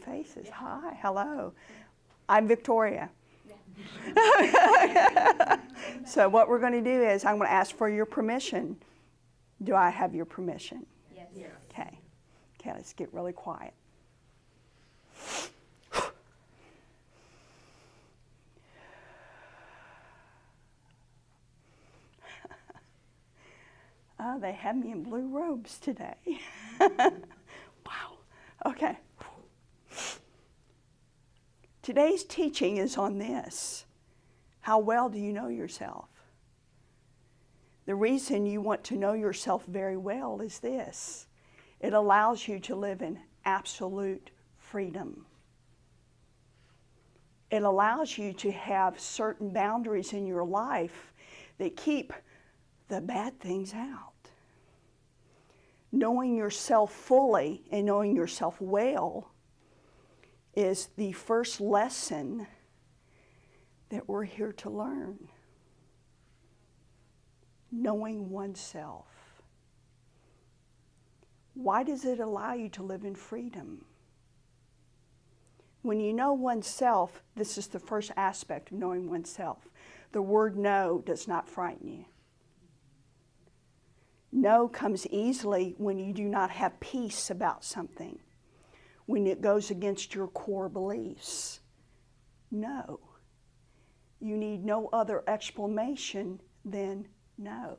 faces. Hi, hello. I'm Victoria. So what we're going to do is I'm going to ask for your permission. Do I have your permission? Yes. Okay. Okay, let's get really quiet. Oh, they have me in blue robes today. Wow. Okay. Today's teaching is on this. How well do you know yourself? The reason you want to know yourself very well is this. It allows you to live in absolute freedom. It allows you to have certain boundaries in your life that keep the bad things out. Knowing yourself fully and knowing yourself well is the first lesson that we're here to learn. Knowing oneself. Why does it allow you to live in freedom? When you know oneself, this is the first aspect of knowing oneself. The word no does not frighten you. No comes easily when you do not have peace about something, when it goes against your core beliefs. No. You need no other explanation than no.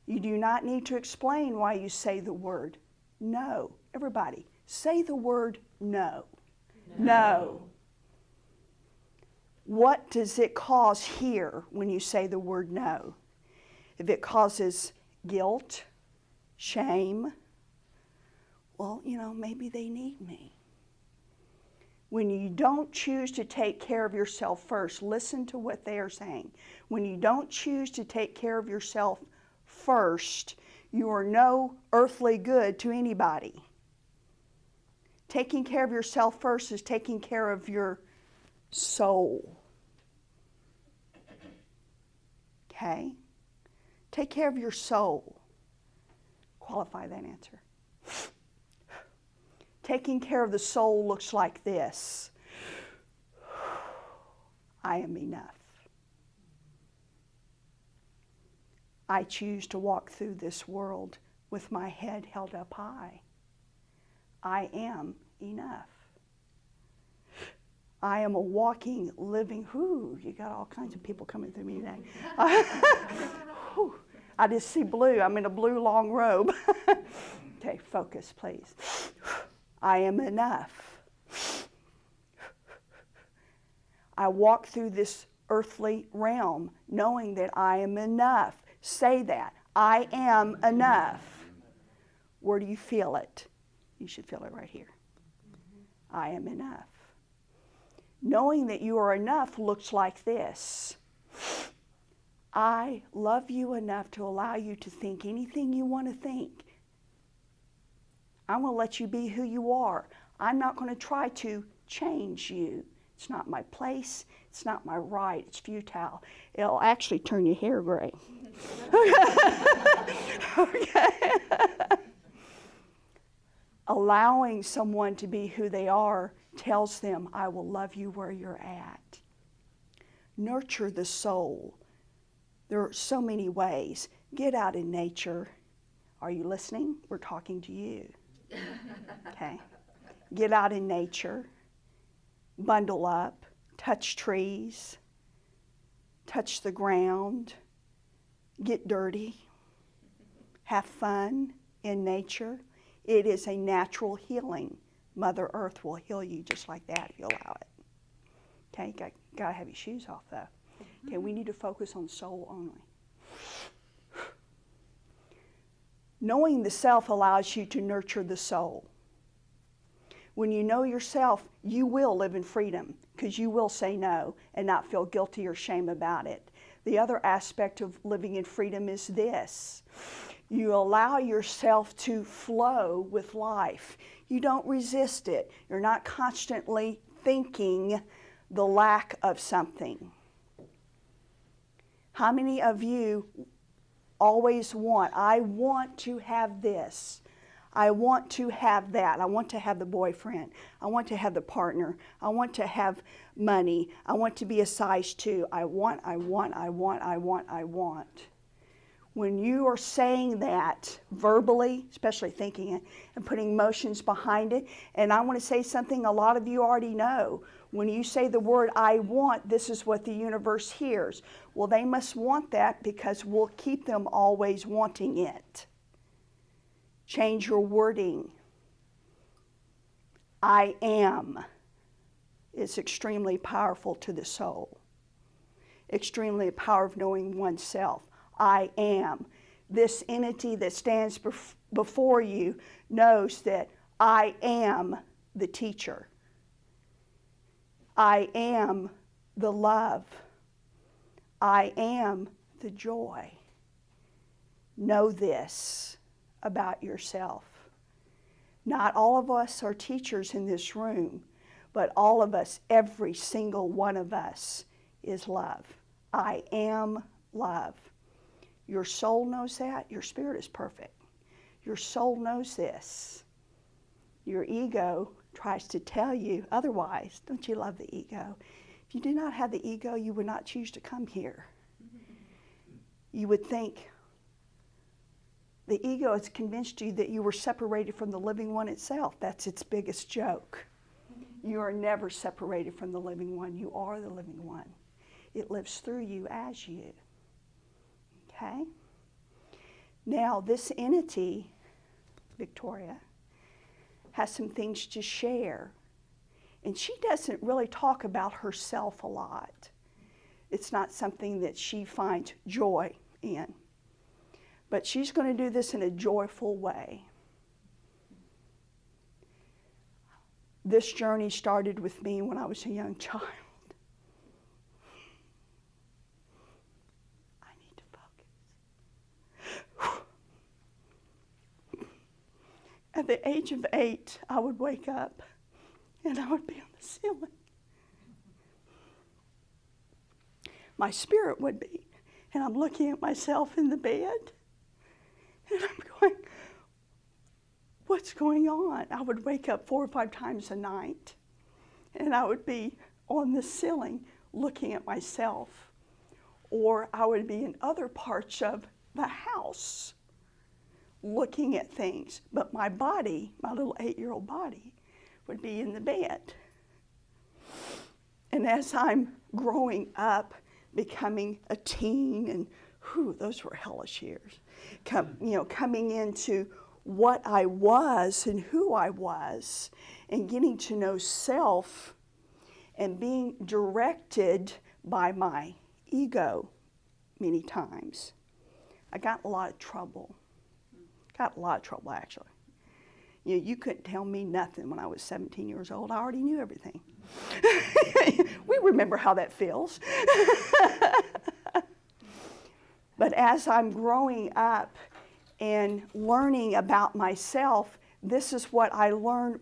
You do not need to explain why you say the word no. Everybody, say the word no. No. What does it cause here when you say the word no? If it causes guilt, shame, well, maybe they need me. When you don't choose to take care of yourself first, listen to what they are saying. When you don't choose to take care of yourself first, you are no earthly good to anybody. Taking care of yourself first is taking care of your soul. Okay? Take care of your soul. Qualify that answer. Taking care of the soul looks like this. I am enough. I choose to walk through this world with my head held up high. I am enough. I am a walking, living, you got all kinds of people coming through me today. I just see blue. I'm in a blue long robe. Okay, focus, please. I am enough. I walk through this earthly realm knowing that I am enough. Say that. I am enough. Where do you feel it? You should feel it right here. I am enough. Knowing that you are enough looks like this. I love you enough to allow you to think anything you want to think. I'm going to let you be who you are. I'm not going to try to change you. It's not my place. It's not my right. It's futile. It'll actually turn your hair gray. Okay. Allowing someone to be who they are tells them, I will love you where you're at. Nurture the soul. There are so many ways. Get out in nature. Are you listening? We're talking to you. Okay. Get out in nature. Bundle up. Touch trees. Touch the ground. Get dirty. Have fun in nature. It is a natural healing. Mother Earth will heal you just like that if you allow it. Okay, got to have your shoes off though. Okay, we need to focus on soul only. Knowing the self allows you to nurture the soul. When you know yourself, you will live in freedom because you will say no and not feel guilty or shame about it. The other aspect of living in freedom is this. You allow yourself to flow with life. You don't resist it. You're not constantly thinking the lack of something. How many of you always want, I want to have this. I want to have that. I want to have the boyfriend. I want to have the partner. I want to have money. I want to be a size 2. I want. When you are saying that verbally, especially thinking it and putting emotions behind it, and I want to say something a lot of you already know. When you say the word I want, this is what the universe hears. Well, they must want that because we'll keep them always wanting it. Change your wording. I am is extremely powerful to the soul. Extremely the power of knowing oneself. I am. This entity that stands before you knows that I am the teacher. I am the love. I am the joy. Know this about yourself. Not all of us are teachers in this room, but all of us, every single one of us, is love. I am love. Your soul knows that. Your spirit is perfect. Your soul knows this. Your ego tries to tell you otherwise. Don't you love the ego? If you did not have the ego, you would not choose to come here. You would think the ego has convinced you that you were separated from the living one itself. That's its biggest joke. You are never separated from the living one. You are the living one. It lives through you as you. Okay? Now, this entity, Victoria, has some things to share. And she doesn't really talk about herself a lot. It's not something that she finds joy in. But she's going to do this in a joyful way. This journey started with me when I was a young child. At the age of 8, I would wake up and I would be on the ceiling. My spirit would be, and I'm looking at myself in the bed, and I'm going, what's going on? I would wake up 4 or 5 times a night, and I would be on the ceiling looking at myself, or I would be in other parts of the house looking at things, but my body, my little 8-year-old body, would be in the bed. And as I'm growing up, becoming a teen, and those were hellish years, coming into what I was and who I was, and getting to know self, and being directed by my ego many times, I got in a lot of trouble. Got a lot of trouble, actually. You couldn't tell me nothing when I was 17 years old. I already knew everything. We remember how that feels. But as I'm growing up and learning about myself, this is what I learned.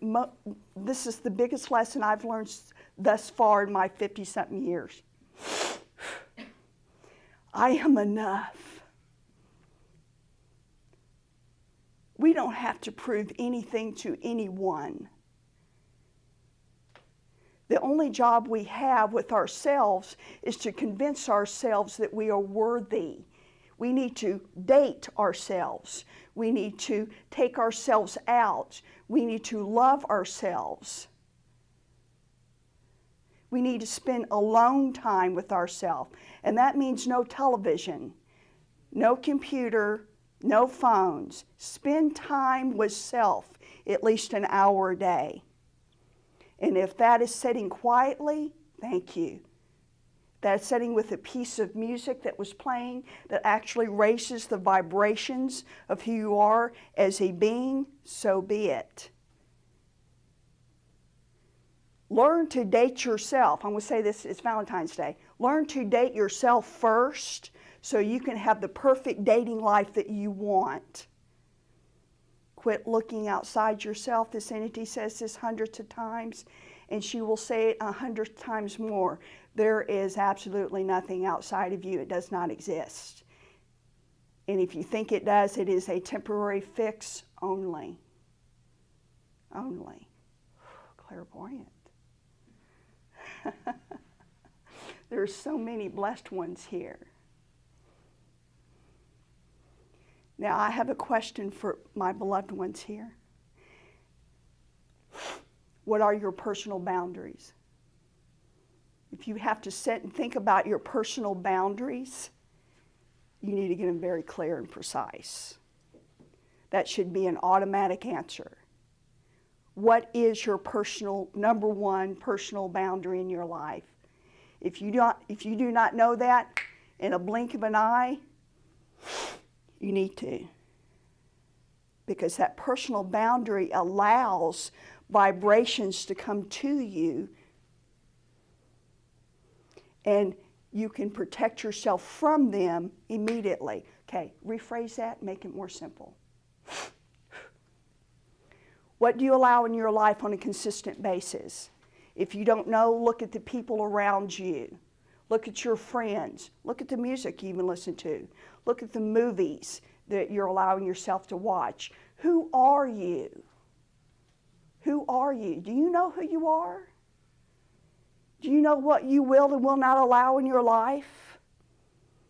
This is the biggest lesson I've learned thus far in my 50-something years. I am enough. We don't have to prove anything to anyone. The only job we have with ourselves is to convince ourselves that we are worthy. We need to date ourselves. We need to take ourselves out. We need to love ourselves. We need to spend alone time with ourselves. And that means no television, no computer, no phones. Spend time with self, at least an hour a day. And if that is sitting quietly, thank you. That is sitting with a piece of music that was playing that actually raises the vibrations of who you are as a being, so be it. Learn to date yourself. I'm going to say this, it's Valentine's Day. Learn to date yourself first, so you can have the perfect dating life that you want. Quit looking outside yourself. This entity says this hundreds of times, and she will say it 100 times more. There is absolutely nothing outside of you. It does not exist. And if you think it does, it is a temporary fix only. only. Clairvoyant. There are so many blessed ones here. Now, I have a question for my beloved ones here. What are your personal boundaries? If you have to sit and think about your personal boundaries, you need to get them very clear and precise. That should be an automatic answer. What is your number one personal boundary in your life? If you do not know that in a blink of an eye, you need to. Because that personal boundary allows vibrations to come to you, and you can protect yourself from them immediately. Okay, rephrase that, make it more simple. What do you allow in your life on a consistent basis? If you don't know, look at the people around you. Look at your friends. Look at the music you even listen to. Look at the movies that you're allowing yourself to watch. Who are you? Who are you? Do you know who you are? Do you know what you will and will not allow in your life?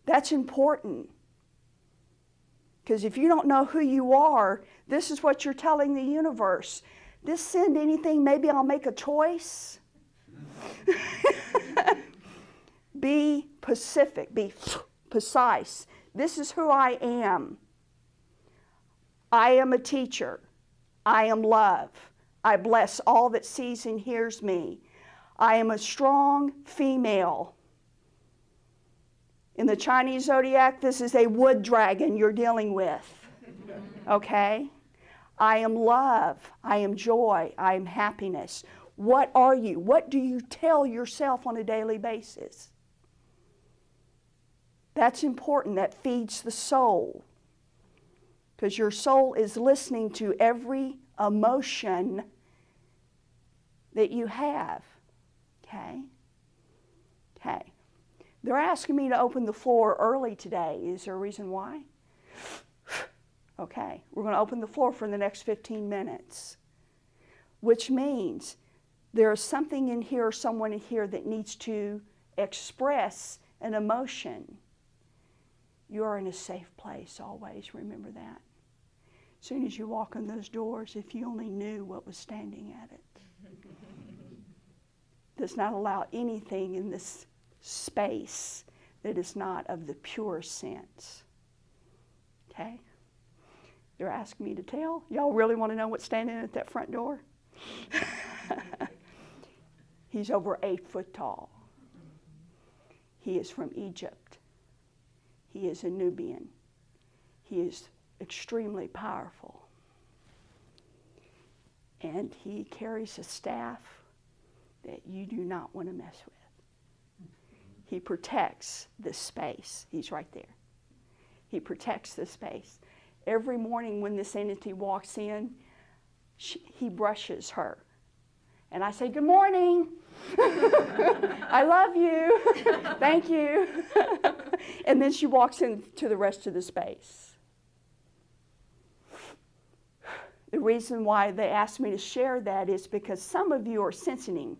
That's important. Because if you don't know who you are, this is what you're telling the universe. This send anything, maybe I'll make a choice. Be specific, be precise. This is who I am. I am a teacher. I am love. I bless all that sees and hears me. I am a strong female. In the Chinese zodiac, this is a wood dragon you're dealing with. Okay? I am love. I am joy. I am happiness. What are you? What do you tell yourself on a daily basis? That's important. That feeds the soul. Because your soul is listening to every emotion that you have. Okay? Okay. They're asking me to open the floor early today. Is there a reason why? Okay. We're going to open the floor for the next 15 minutes. Which means there is something in here, someone in here that needs to express an emotion. You are in a safe place always. Remember that. As soon as you walk in those doors, if you only knew what was standing at it. Does not allow anything in this space that is not of the pure sense. Okay? They're asking me to tell. Y'all really want to know what's standing at that front door? He's over 8 foot tall. He is from Egypt. He is a Nubian. He is extremely powerful. And he carries a staff that you do not want to mess with. He protects this space. He's right there. He protects the space. Every morning when this entity walks in, he brushes her. And I say, "Good morning. I love you. Thank you." And then she walks into the rest of the space. The reason why they asked me to share that is because some of you are sensing.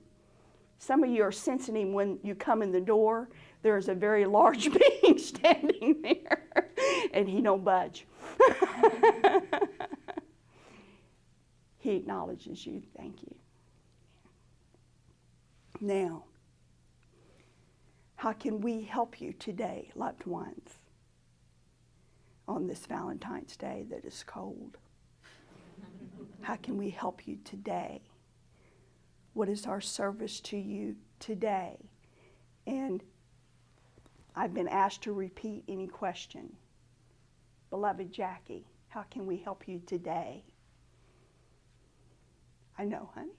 Some of you are sensing when you come in the door, there's a very large being standing there, and he don't budge. He acknowledges you. Thank you. Now, how can we help you today, loved ones, on this Valentine's Day that is cold? How can we help you today? What is our service to you today? And I've been asked to repeat any question. Beloved Jackie, how can we help you today? I know, honey.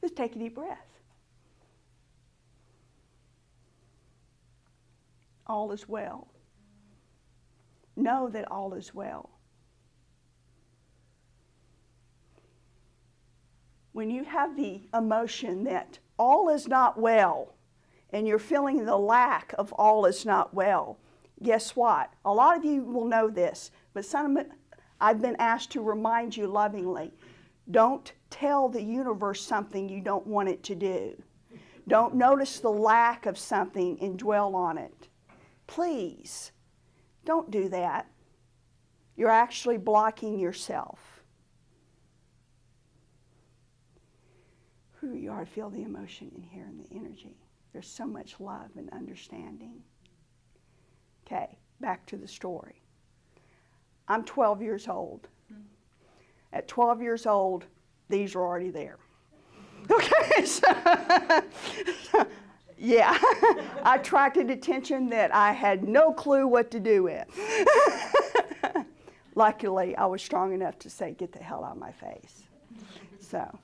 Just take a deep breath. All is well. Know that all is well. When you have the emotion that all is not well, and you're feeling the lack of all is not well, guess what? A lot of you will know this, but I've been asked to remind you lovingly, Don't tell the universe something you don't want it to do. Don't notice the lack of something and dwell on it. Please, don't do that. You're actually blocking yourself. You ought to feel the emotion in here and the energy. There's so much love and understanding. Okay, back to the story. I'm 12 years old. At 12 years old, these are already there. Okay, so yeah, I attracted attention that I had no clue what to do with. Luckily, I was strong enough to say, get the hell out of my face. So,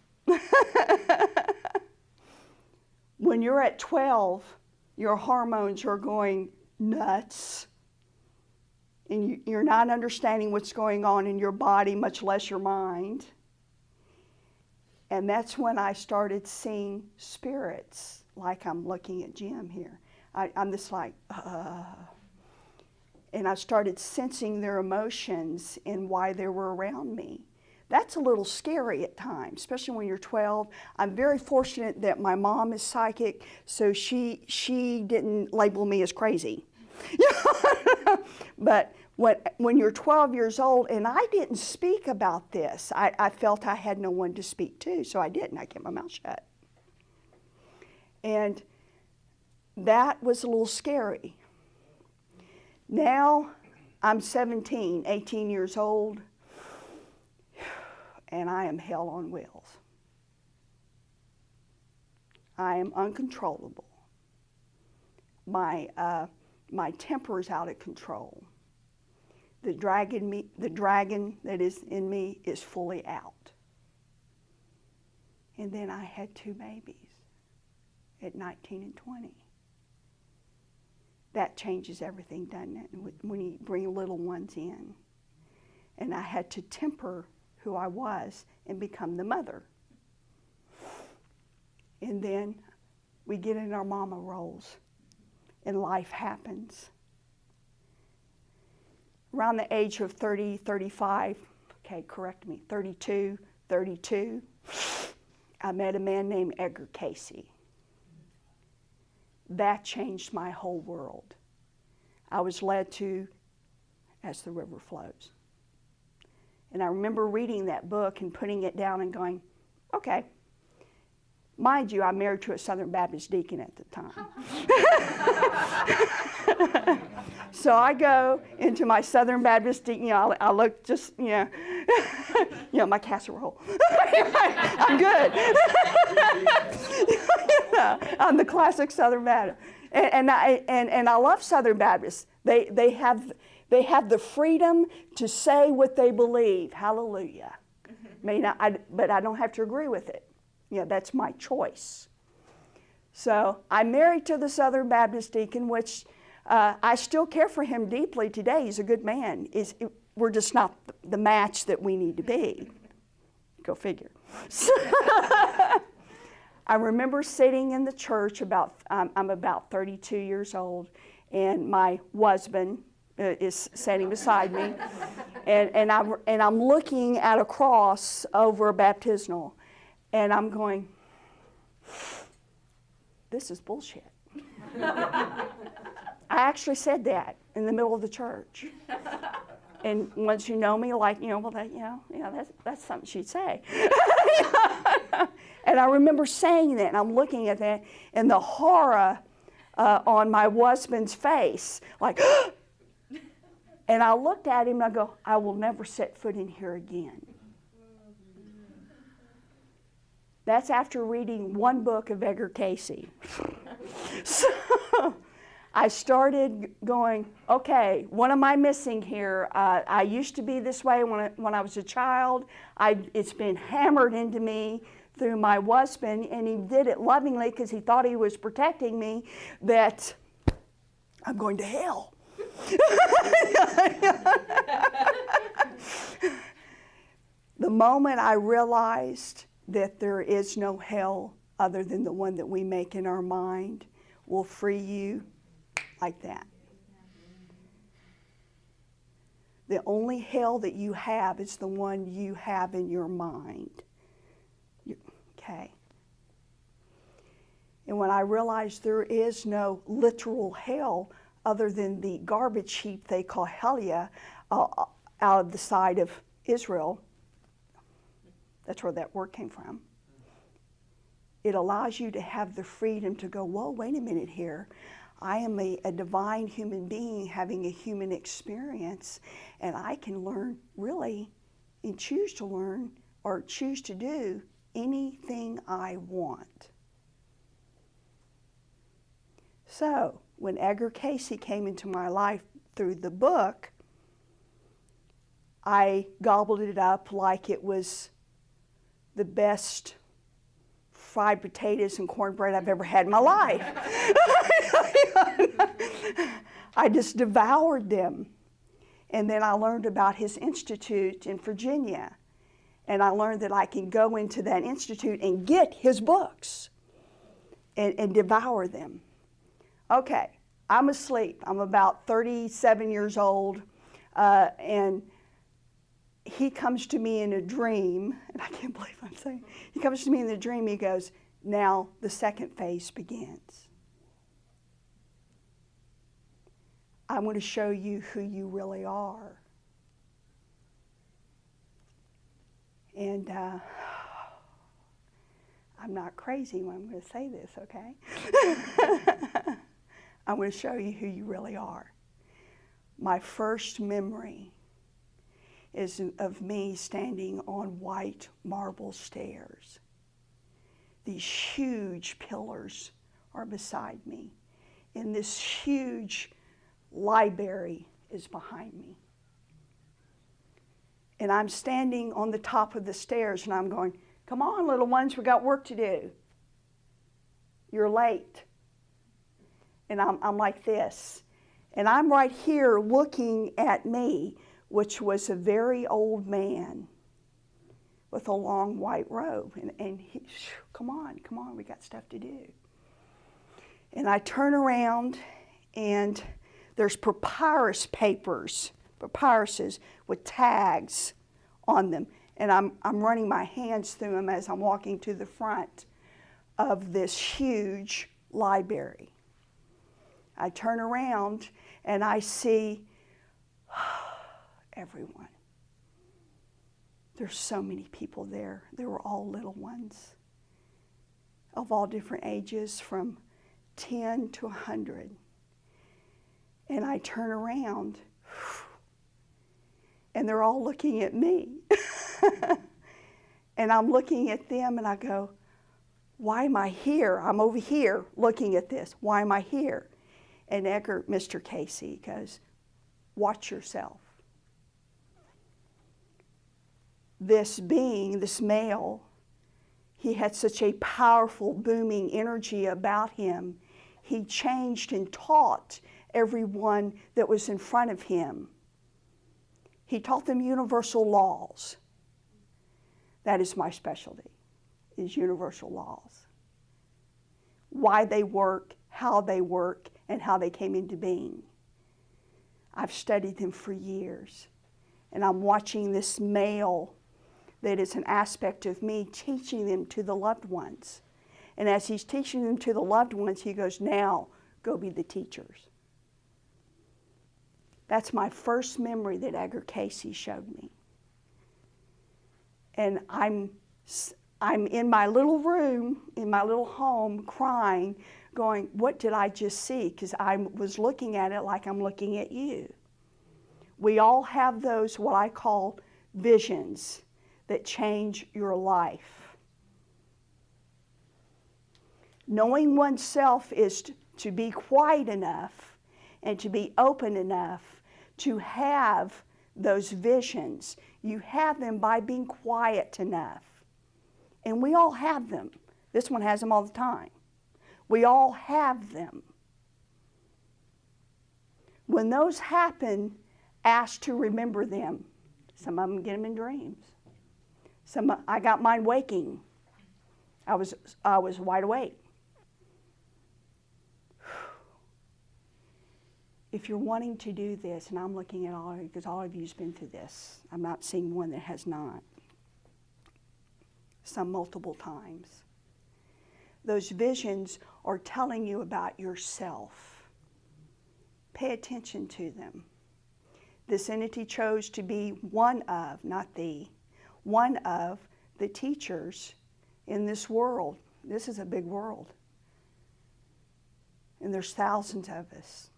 when you're at 12, your hormones are going nuts. And you're not understanding what's going on in your body, much less your mind. And that's when I started seeing spirits, like I'm looking at Jim here. I'm just like, And I started sensing their emotions and why they were around me. That's a little scary at times, especially when you're 12. I'm very fortunate that my mom is psychic, so she didn't label me as crazy. But when you're 12 years old, and I didn't speak about this, I felt I had no one to speak to, so I didn't. I kept my mouth shut. And that was a little scary. Now I'm 17, 18 years old, and I am hell on wheels. I am uncontrollable. My temper is out of control. The dragon that is in me is fully out. And then I had 2 babies at 19 and 20. That changes everything, doesn't it, when you bring little ones in. And I had to temper who I was and become the mother. And then we get in our mama roles, and life happens. Around the age of 30, 35, okay, correct me, 32, I met a man named Edgar Casey. That changed my whole world. I was led to As the River Flows. And I remember reading that book and putting it down and going, okay. Mind you, I'm married to a Southern Baptist deacon at the time. So I go into my Southern Baptist deacon, I look just, my casserole. I'm good. I'm the classic Southern Baptist. And I love Southern Baptists. They have the freedom to say what they believe. Hallelujah. But I don't have to agree with it. That's my choice. So I'm married to the Southern Baptist deacon, which I still care for him deeply today. He's a good man. We're just not the match that we need to be. Go figure. I remember sitting in the church I'm about 32 years old, and my husband is sitting beside me, and I'm looking at a cross over a baptismal. And I'm going, this is bullshit. I actually said that in the middle of the church. And once you know me, that's something she'd say. And I remember saying that, and I'm looking at that, and the horror on my husband's face, like, and I looked at him and I go, I will never set foot in here again. That's after reading one book of Edgar Casey. So I started going, okay, what am I missing here? I used to be this way when I was a child. It's been hammered into me through my husband, and he did it lovingly because he thought he was protecting me, that I'm going to hell. The moment I realized that there is no hell other than the one that we make in our mind will free you like that. The only hell that you have is the one you have in your mind. okay. And when I realized there is no literal hell other than the garbage heap they call Helia out of the side of Israel, that's where that word came from. It allows you to have the freedom to go, whoa, wait a minute here. I am a divine human being having a human experience, and I can learn really and choose to learn or choose to do anything I want. So, when Edgar Cayce came into my life through the book, I gobbled it up like it was the best fried potatoes and cornbread I've ever had in my life. I just devoured them. And then I learned about his institute in Virginia. And I learned that I can go into that institute and get his books and devour them. Okay, I'm asleep. I'm about 37 years old, and he comes to me in a dream, and I can't believe I'm saying, he comes to me in the dream, he goes, now the second phase begins. I'm going to show you who you really are. And I'm not crazy when I'm going to say this, okay? I'm going to show you who you really are. My first memory is of me standing on white marble stairs. These huge pillars are beside me, and this huge library is behind me. And I'm standing on the top of the stairs, and I'm going, come on, little ones, we got work to do. You're late. And I'm like this. And I'm right here looking at me, which was a very old man with a long white robe. And he, come on, we got stuff to do. And I turn around, and there's papyruses with tags on them. And I'm running my hands through them as I'm walking to the front of this huge library. I turn around and I see everyone. There's so many people there. They were all little ones of all different ages, from 10 to 100. And I turn around and they're all looking at me. And I'm looking at them and I go, why am I here? I'm over here looking at this. Why am I here? And Mr. Cayce goes, watch yourself. This being, this male, he had such a powerful, booming energy about him. He changed and taught everyone that was in front of him. He taught them universal laws. That is my specialty, is universal laws. Why they work, how they work, and how they came into being. I've studied them for years. And I'm watching this male that is an aspect of me teaching them to the loved ones. And as he's teaching them to the loved ones, he goes, now, go be the teachers. That's my first memory that Edgar Cayce showed me. And I'm in my little room, in my little home, crying, going, what did I just see? Because I was looking at it like I'm looking at you. We all have those, what I call visions, that change your life. Knowing oneself is to be quiet enough and to be open enough to have those visions. You have them by being quiet enough. And we all have them. This one has them all the time. We all have them. When those happen, ask to remember them. Some of them get them in dreams. I got mine waking. I was wide awake. If you're wanting to do this, and I'm looking at all of you, because all of you's been through this. I'm not seeing one that has not. some multiple times. Those visions are telling you about yourself. Pay attention to them. This entity chose to be one of, not the, one of the teachers in this world. This is a big world. And there's thousands of us.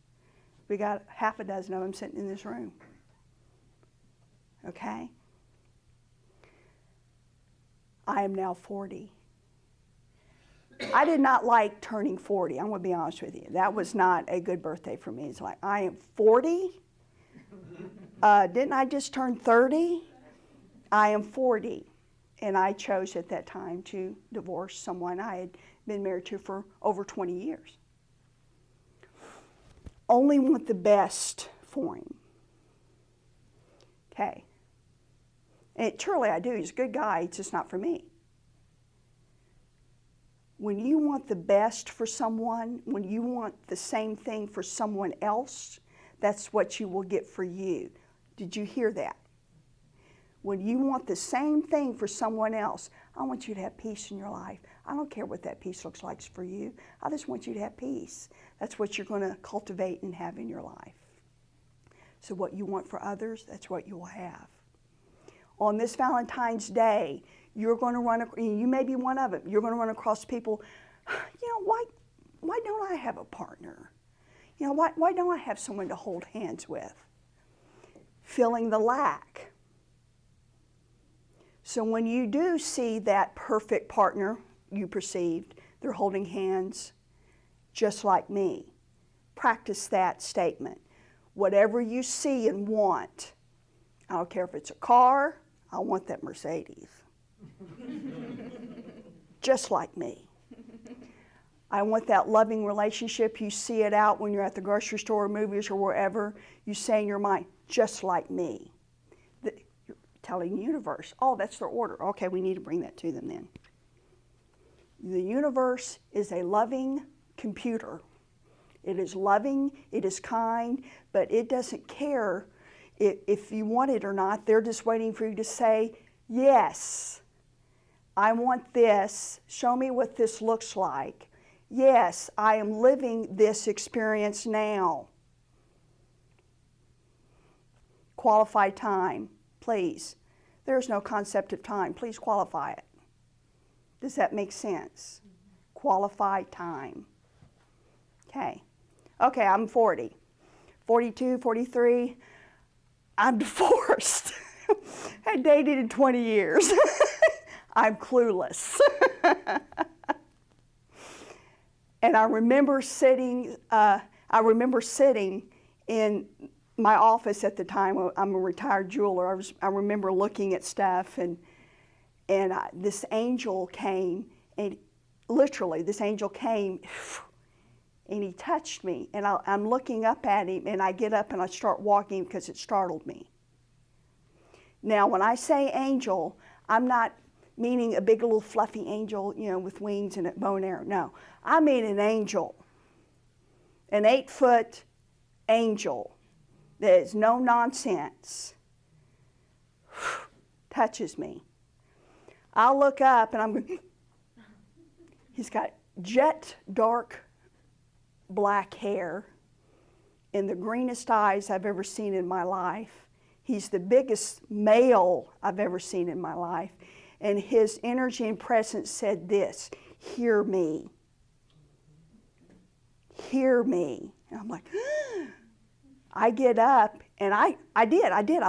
We got half a dozen of them sitting in this room. Okay? I am now 40. I did not like turning 40. I'm going to be honest with you. That was not a good birthday for me. It's like, I am 40? Didn't I just turn 30? I am 40. And I chose at that time to divorce someone I had been married to for over 20 years. Only want the best for him. Okay. And truly I do. He's a good guy. It's just not for me. When you want the best for someone, when you want the same thing for someone else, that's what you will get for you. Did you hear that? When you want the same thing for someone else, I want you to have peace in your life. I don't care what that peace looks like for you. I just want you to have peace. That's what you're going to cultivate and have in your life. So what you want for others, that's what you will have. On this Valentine's Day, you're going to run, you may be one of them, you're going to run across people, you know, why don't I have a partner? You know, why don't I have someone to hold hands with? Feeling the lack. So when you do see that perfect partner you perceived, they're holding hands just like me. Practice that statement. Whatever you see and want, I don't care if it's a car, I want that Mercedes. Just like me. I want that loving relationship. You see it out when you're at the grocery store, or movies, or wherever. You say in your mind, just like me. You're telling the universe, oh, that's their order. Okay, we need to bring that to them then. The universe is a loving computer. It is loving, it is kind, but it doesn't care if you want it or not. They're just waiting for you to say, yes, I want this. Show me what this looks like. Yes, I am living this experience now. Qualified time, please. There's no concept of time. Please qualify it. Does that make sense? Qualified time. Okay. Okay, I'm 40. 42, 43. I'm divorced. I dated in 20 years. I'm clueless. And I remember sitting in my office at the time. I'm a retired jeweler. I remember looking at stuff, and this angel came, and literally this angel came, and he touched me. And I'm looking up at him, and I get up and I start walking because it startled me. Now, when I say angel, I'm not meaning a big little fluffy angel, you know, with wings and a bow and arrow. No, I mean an angel, an 8-foot angel that is no nonsense, touches me. I'll look up and I'm going, he's got jet dark black hair and the greenest eyes I've ever seen in my life. He's the biggest male I've ever seen in my life. And his energy and presence said this, hear me. Hear me. And I'm like, I get up, and I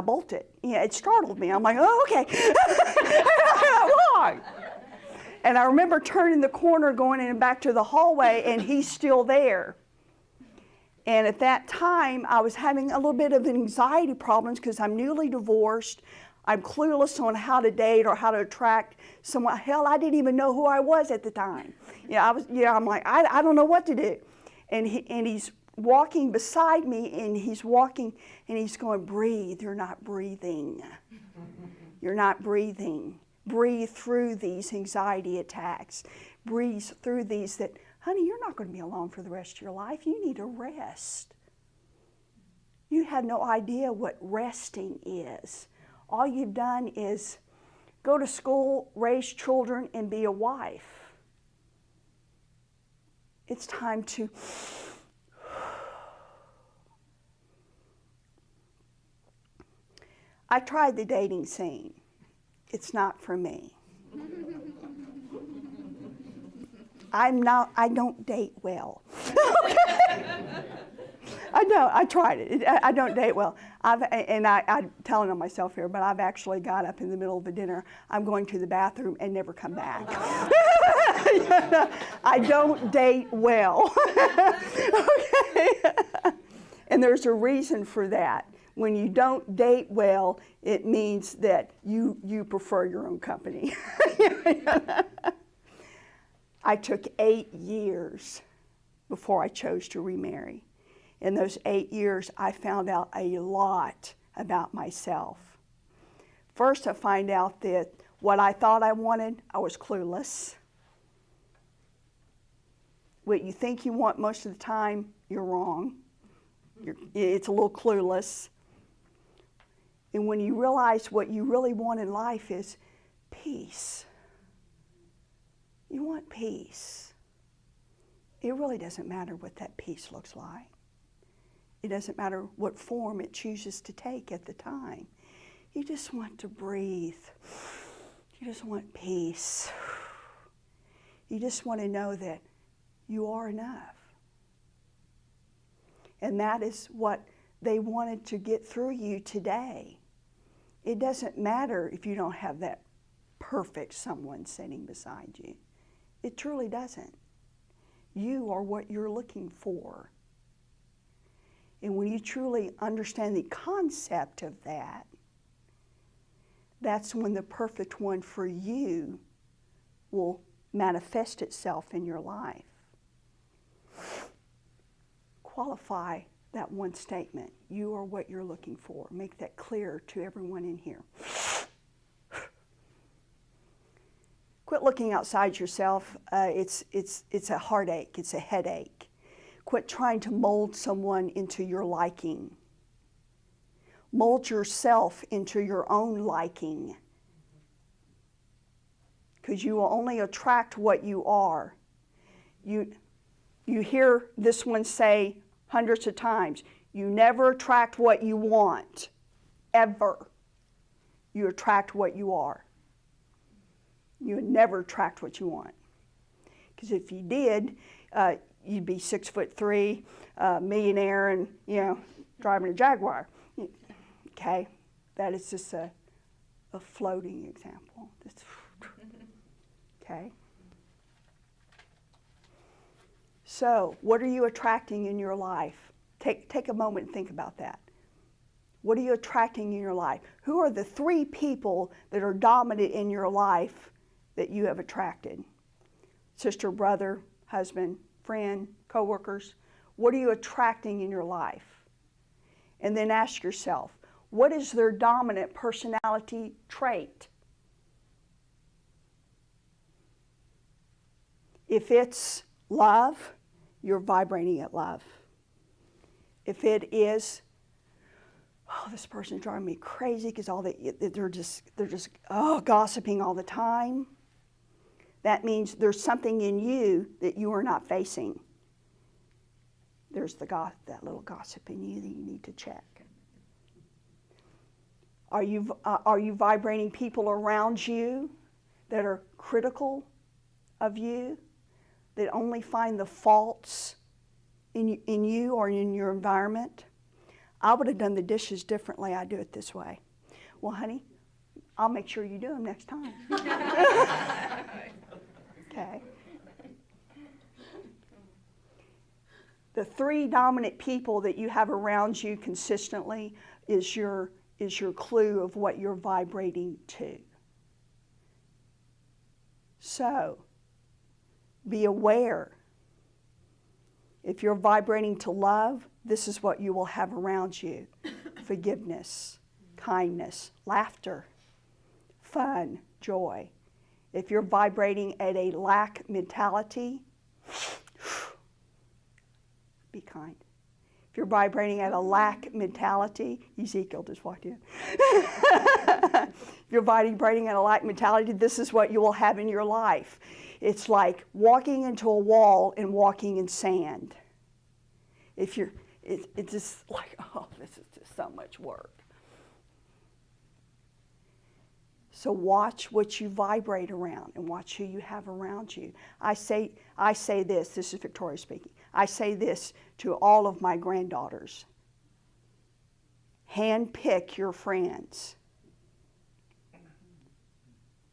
bolted. Yeah, it startled me. I'm like, oh, okay. And I remember turning the corner, going in and back to the hallway, and he's still there. And at that time, I was having a little bit of anxiety problems because I'm newly divorced. I'm clueless on how to date or how to attract someone. Hell, I didn't even know who I was at the time. I'm like, I don't know what to do. And he's walking beside me, and he's walking, and he's going, breathe. You're not breathing. You're not breathing. Breathe through these anxiety attacks. Breathe through these that, honey, you're not going to be alone for the rest of your life. You need to rest. You have no idea what resting is. All you've done is go to school, raise children, and be a wife. It's time to I tried the dating scene. It's not for me. I don't date well. I know, I tried it. I don't date well. I'm telling on myself here, but I've actually got up in the middle of the dinner. I'm going to the bathroom and never come back. I don't date well. Okay. And there's a reason for that. When you don't date well, it means that you prefer your own company. I took 8 years before I chose to remarry. In those 8 years, I found out a lot about myself. First, I find out that what I thought I wanted, I was clueless. What you think you want most of the time, you're wrong. It's a little clueless. And when you realize what you really want in life is peace. You want peace. It really doesn't matter what that peace looks like. It doesn't matter what form it chooses to take at the time. You just want to breathe. You just want peace. You just want to know that you are enough. And that is what they wanted to get through you today. It doesn't matter if you don't have that perfect someone sitting beside you. It truly doesn't. You are what you're looking for. And when you truly understand the concept of that, that's when the perfect one for you will manifest itself in your life. Qualify that one statement. You are what you're looking for. Make that clear to everyone in here. Quit looking outside yourself. It's a heartache. It's a headache. Quit trying to mold someone into your liking. Mold yourself into your own liking. Because you will only attract what you are. You hear this one say hundreds of times, you never attract what you want, ever. You attract what you are. You would never attract what you want. Because if you did, you'd be 6'3", millionaire, and driving a Jaguar. Okay, that is just a floating example. Okay. So, what are you attracting in your life? Take a moment and think about that. What are you attracting in your life? Who are the 3 people that are dominant in your life that you have attracted? Sister, brother, husband, friend, co-workers. What are you attracting in your life? And then ask yourself, what is their dominant personality trait? If it's love, you're vibrating at love. If it is, this person's driving me crazy because they're just gossiping all the time, that means there's something in you that you are not facing. There's that little gossip in you that you need to check. Are you vibrating people around you that are critical of you, that only find the faults in you or in your environment? I would have done the dishes differently. I do it this way. Well, honey, I'll make sure you do them next time. Okay. The 3 dominant people that you have around you consistently is your clue of what you're vibrating to. So, be aware. If you're vibrating to love, this is what you will have around you. Forgiveness, kindness, laughter, fun, joy. If you're vibrating at a lack mentality, be kind. If you're vibrating at a lack mentality, Ezekiel just walked in. If you're vibrating at a lack mentality, this is what you will have in your life. It's like walking into a wall and walking in sand. If you're, it's just like, oh, this is just so much work. So watch what you vibrate around and watch who you have around you. I say this is Victoria speaking. I say this to all of my granddaughters. Handpick your friends.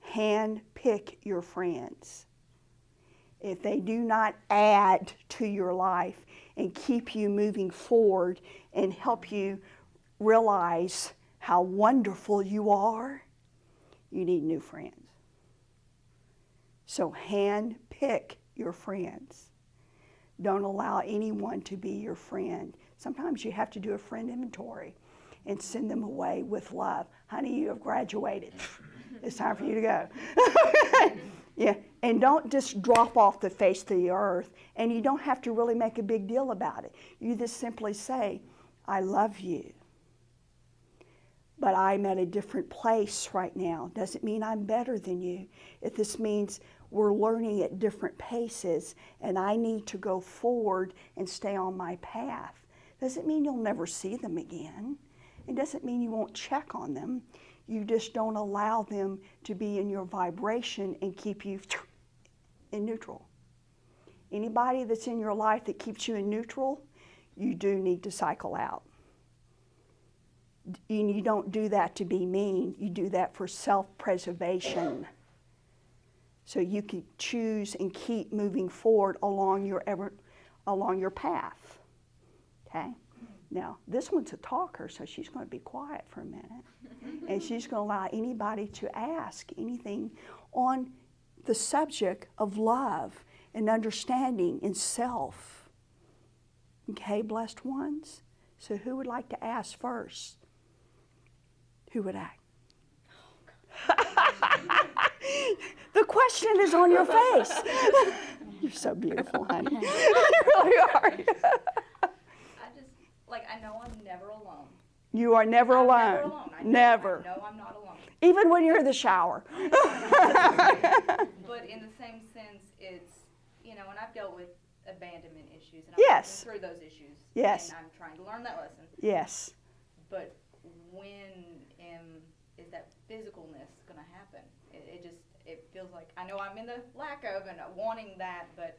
Handpick your friends. If they do not add to your life and keep you moving forward and help you realize how wonderful you are, you need new friends. So handpick your friends. Don't allow anyone to be your friend. Sometimes you have to do a friend inventory and send them away with love. Honey, you have graduated. It's time for you to go. Yeah, and don't just drop off the face of the earth, and you don't have to really make a big deal about it. You just simply say, I love you, but I'm at a different place right now. Doesn't mean I'm better than you. This means we're learning at different paces, and I need to go forward and stay on my path. Doesn't mean you'll never see them again. It doesn't mean you won't check on them. You just don't allow them to be in your vibration and keep you in neutral. Anybody that's in your life that keeps you in neutral, you do need to cycle out. And you don't do that to be mean. You do that for self-preservation. So you can choose and keep moving forward along your path. Okay? Now, this one's a talker, so she's going to be quiet for a minute. And she's going to allow anybody to ask anything on the subject of love and understanding and self. Okay, blessed ones? So who would like to ask first? Who would act? The question is on your face. You're so beautiful, honey. You really are. I know I'm never alone. You are never alone. Never alone. Never. I know I'm not alone. Even when you're in the shower. But in the same sense, it's, and I've dealt with abandonment issues. And I'm Yes. working through those issues. Yes. And I'm trying to learn that lesson. Yes. But when is that physicalness going to happen? It feels like, I know I'm in the lack of and wanting that, but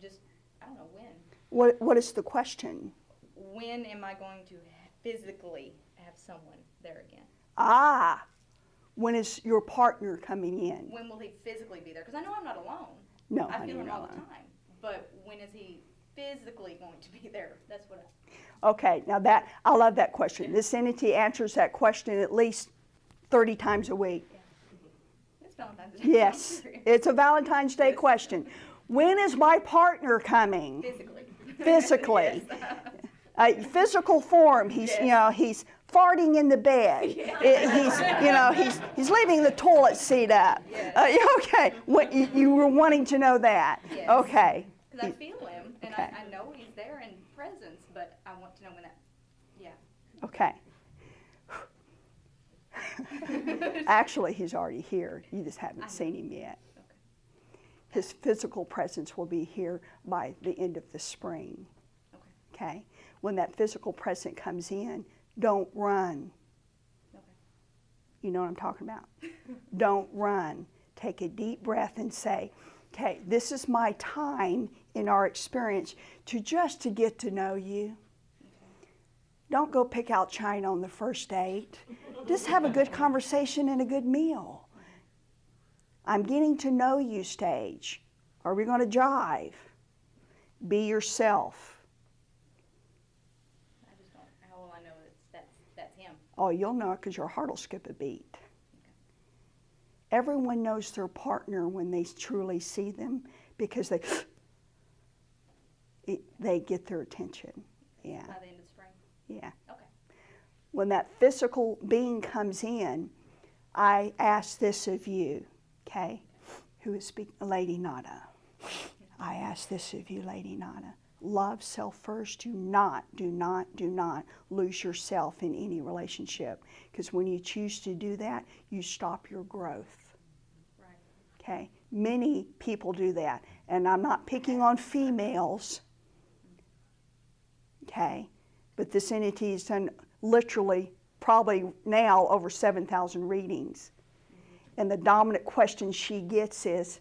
just, I don't know when. What is the question? When am I going to physically have someone there again? Ah, when is your partner coming in? When will he physically be there? Because I know I'm not alone. No, I honey, feel him you're all not the alone. time. But when is he physically going to be there? That's what Okay, now I love that question. This entity answers that question at least 30 times a week. Yeah. It's Valentine's Day. Yes, it's a Valentine's Day question. When is my partner coming? Physically. Physically. Yes. Physical form. He's, Yes. he's farting in the bed. He's leaving the toilet seat up. Yes. Okay, you were wanting to know that. Yes. Okay. Because I feel him, and Okay. I know he's there in presence, but I want to know when that, Okay. Actually, he's already here. You just haven't seen him yet. Okay. His physical presence will be here by the end of the spring. Okay? When that physical presence comes in, don't run. Okay. You know what I'm talking about? Don't run. Take a deep breath and say, okay, this is my time in our experience to get to know you. Don't go pick out China on the first date. Just have a good conversation and a good meal. I'm getting to know you stage. Are we going to jive? Be yourself. I just don't, how will I know that's him? Oh, you'll know it because your heart will skip a beat. Everyone knows their partner when they truly see them because they get their attention. Yeah. By the end of spring? Yeah. Okay. When that physical being comes in, I ask this of you, okay? Who is speaking? Lady Nada. I ask this of you, Lady Nada. Love self first. Do not lose yourself in any relationship. Because when you choose to do that, you stop your growth. Right. Okay? Many people do that. And I'm not picking on females. Okay? But this entity has done literally, probably now, over 7,000 readings. And the dominant question she gets is,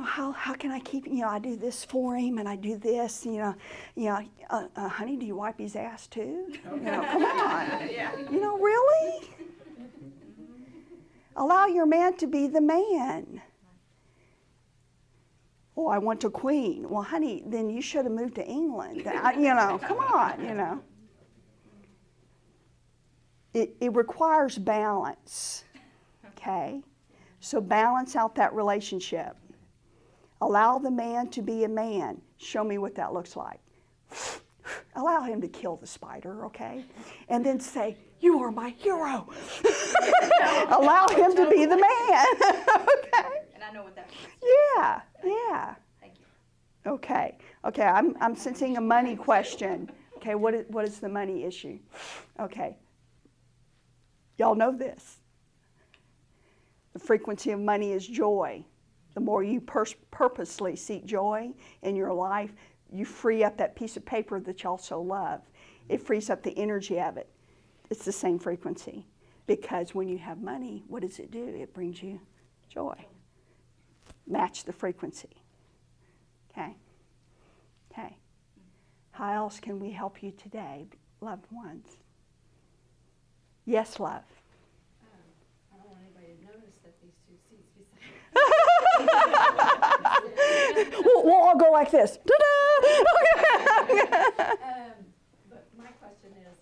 how can I keep, I do this for him and I do this, honey, do you wipe his ass too? Come on. Yeah. Really? Allow your man to be the man. Oh, I want a queen. Well, honey, then you should have moved to England. Come on, It requires balance, okay? So balance out that relationship. Allow the man to be a man. Show me what that looks like. Allow him to kill the spider, okay? And then say, you are my hero. Allow him to be the man, okay? And I know what that means. Yeah. Thank you. Okay, I'm sensing a money question. Okay, what is the money issue? Okay. Y'all know this. The frequency of money is joy. The more you purposely seek joy in your life, you free up that piece of paper that y'all so love. It frees up the energy of it. It's the same frequency. Because when you have money, what does it do? It brings you joy. Match the frequency. Okay? How else can we help you today, loved ones? Yes, love. I don't want anybody to notice that these two seats beside We'll all go like this. Ta-da! but my question is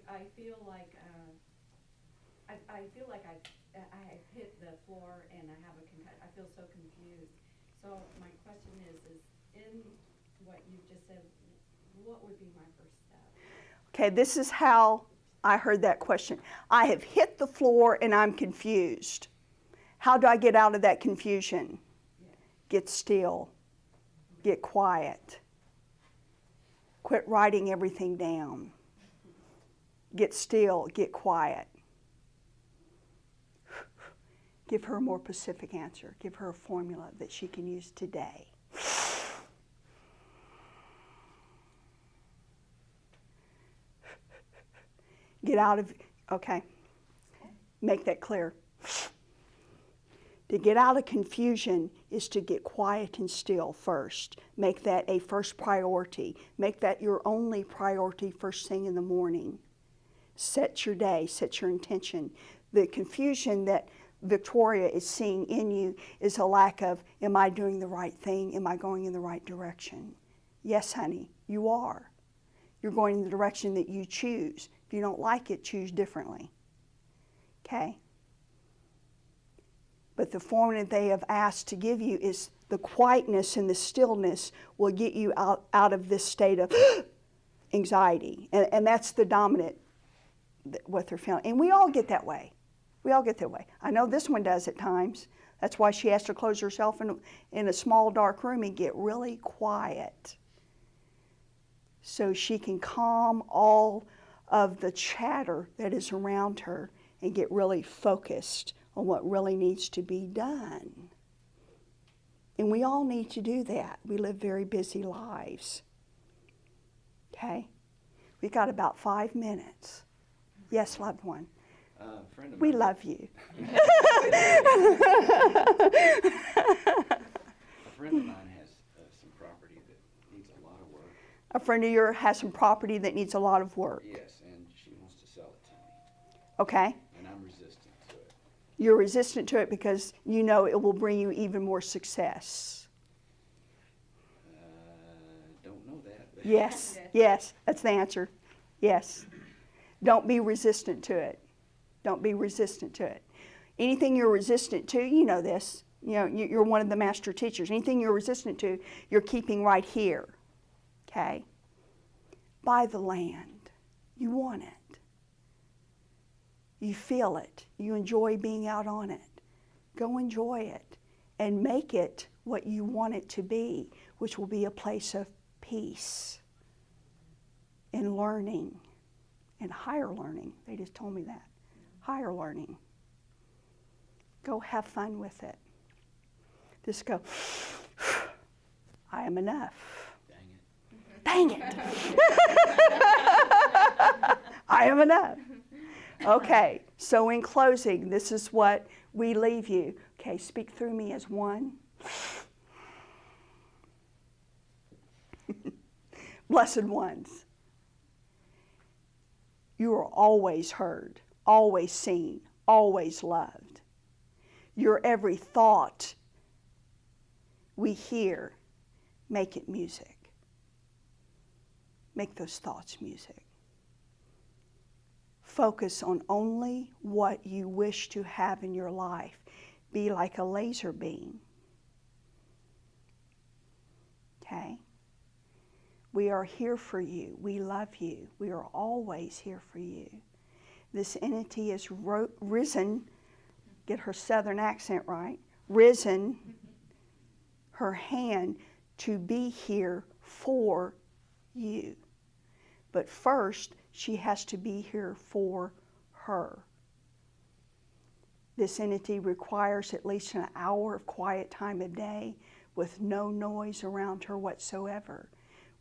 I feel like I have hit the floor and I feel so confused. So my question is in what you just said, what would be my first step? Okay, this is how I heard that question. I have hit the floor and I'm confused. How do I get out of that confusion? Yeah. Get still. Get quiet. Quit writing everything down. Get still. Get quiet. Give her a more specific answer. Give her a formula that she can use today. Get out of, okay, make that clear. To get out of confusion is to get quiet and still first. Make that a first priority. Make that your only priority first thing in the morning. Set your day, set your intention. The confusion that Victoria is seeing in you is a lack of, am I doing the right thing? Am I going in the right direction? Yes, honey, you are. You're going in the direction that you choose. If you don't like it, choose differently. Okay? But the formula they have asked to give you is the quietness and the stillness will get you out of this state of anxiety. And that's the dominant, what they're feeling. And we all get that way. We all get that way. I know this one does at times. That's why she has to close herself in a small, dark room and get really quiet so she can calm all of the chatter that is around her and get really focused on what really needs to be done. And we all need to do that. We live very busy lives. Okay? We've got about 5 minutes. Yes, loved one. Friend of We mine- love you. A friend of mine has some property that needs a lot of work. A friend of yours has some property that needs a lot of work. Yes, and she wants to sell it to me, Okay? and I'm resistant to it. You're resistant to it because you know it will bring you even more success. Don't know that. But Yes, yes, that's the answer. Yes. Don't be resistant to it. Don't be resistant to it. Anything you're resistant to, you know this. You know, you're one of the master teachers. Anything you're resistant to, you're keeping right here. Okay? Buy the land. You want it. You feel it. You enjoy being out on it. Go enjoy it. and make it what you want it to be, which will be a place of peace and learning and higher learning. They just told me that. Higher learning. Go have fun with it. Just go, I am enough. Dang it. Dang it. I am enough. Okay, so in closing, this is what we leave you. Okay, speak through me as one. Blessed ones, you are always heard, always seen, always loved. Your every thought we hear, make it music. Make those thoughts music. Focus on only what you wish to have in your life. Be like a laser beam. Okay? We are here for you. We love you. We are always here for you. This entity is risen, get her southern accent right, risen her hand to be here for you. But first, she has to be here for her. This entity requires at least an hour of quiet time a day with no noise around her whatsoever.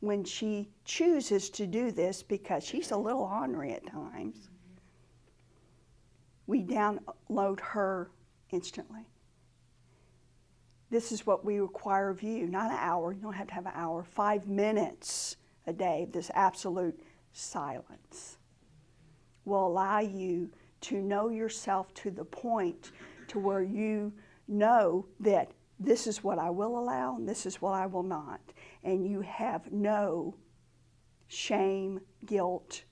When she chooses to do this, because she's a little ornery at times, we download her instantly. This is what we require of you, not an hour. You don't have to have an hour. 5 minutes a day of this absolute silence will allow you to know yourself to the point to where you know that this is what I will allow and this is what I will not. And you have no shame, guilt,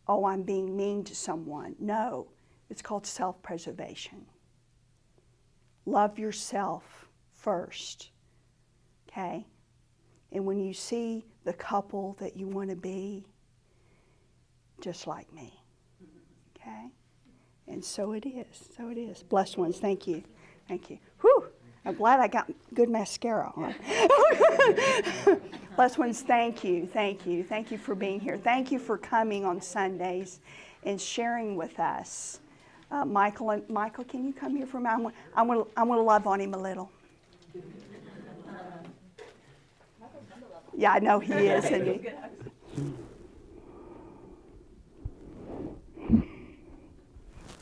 oh, I'm being mean to someone. No, it's called self-preservation. Love yourself first, okay? And when you see the couple that you want to be, just like me, okay? And so it is, so it is. Blessed ones, thank you, thank you. Whew, I'm glad I got good mascara on. Blessed ones, thank you, thank you. Thank you for being here. Thank you for coming on Sundays and sharing with us. Michael, can you come here for a moment? I want to love on him a little. Yeah, I know he is, isn't he?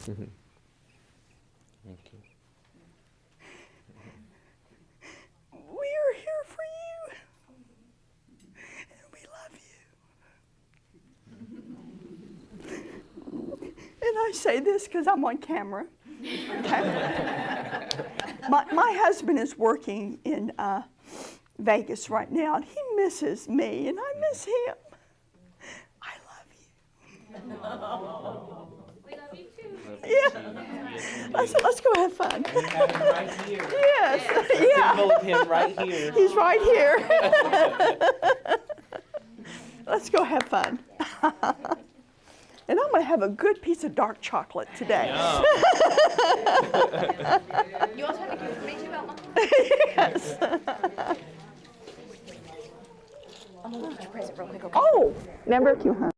Thank you. We are here for you, and we love you. And I say this because I'm on camera. Okay? My husband is working in Vegas right now, and he misses me, and I miss him. I love We love you too. you. Yeah. Let's go have fun. We have him right here. Yes. A Yeah. symbol of him right here. He's right here. Let's go have fun. And I'm going to have a good piece of dark chocolate today. Yum. You also have a gift for me too, Alma? Yes. I'm gonna look at your present real quick, okay? Oh, never cute, huh?